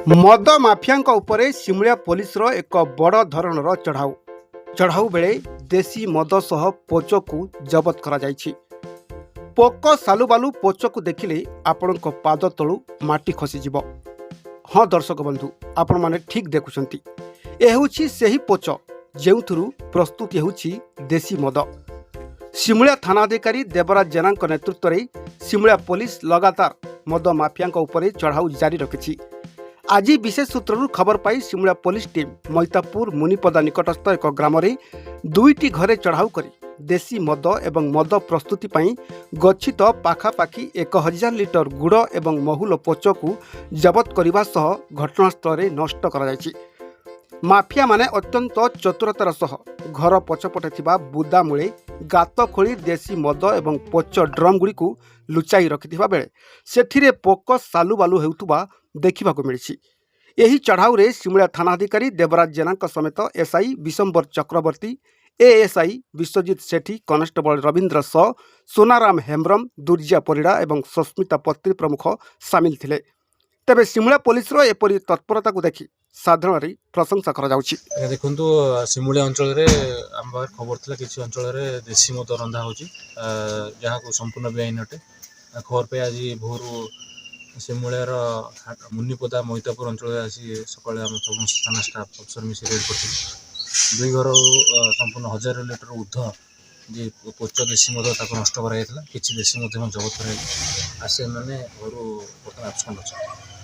मद माफिया उपरे सिमुलिया पुलिस एक बड़ धरणर चढ़ाऊ बेले देसी मद सह पोच को जबत करा जायछि। पोक सालुबालु पोच को देखिले आपण पाद तलु माटी खसीज। हाँ दर्शक बंधु, आपण माने ठीक देखुछंती, ए हेउछि सेही पोच जेउथुरु प्रस्तुत हेउछि देसी मद। सिमुलिया थानाधिकारी देवराज जेना नेतृत्व में सिमुलिया पुलिस लगातार मद माफिया उपरे चढ़ाऊ जारी रखिछि। आज विशेष सूत्रु खबर पाई सिमुलिया पुलिस टीम मैतापुर मुनिपदा निकटस्थ एक ग्राम में दुईटी घरे चढ़ाऊ करी देसी मद एवं मद प्रस्तुति पाई गच्छित पाखापाखि 1000 लिटर गुड़ एवं महुल पोच को जबत करने सह घटनास्थल में नष्ट करा जायछि। माफिया माने अत्यंत चतुरतार सह घर पछपटे थिबा बुदा मूले गात खोली देसी मद एवं पोच ड्रम गुड़ी को लुचाई रखिथिबा बेले सेथिरे पोक सालुबालु हेउथुबा देखिबाको मिलिछि। एही चढ़ाऊ रे सिमुलिया थानाधिकारी देवराज जेना समेत एसआई विशंबर चक्रवर्ती, एएसआई विश्वजीत सेठी, कनेस्टेबल रविंद्र स, सोनाराम हेम्ब्रम, दुर्जिया परिड़ा एवं सस्मिता पत्री प्रमुख सामिल थिले। तेबे सिमुलिया पुलिस रो एपरी तत्परता को देखि साधारण प्रशंसा करा जाउछि। देखंतु सिमुलिया अंचल रे हम खबर थिला किछि अंचल रे देसी मद रंधा होछि, जहाँ को संपूर्ण बेआईन अटे। खबर पे आज भोरू सिमुलियार मुनिपदा मैतापुर अंचल आसी सकाळे हम समस्त थाना स्टाफ अफसर मिसी रेड करथिलु। दुई घर संपूर्ण 1000 लिटर ऊर्ध जे पोच देसी मद ताको नष्ट करा जायतिला। किछि देसी मद जबत करा जायछि। आसे माने घरू बर्तमान एब्सेंट अछि।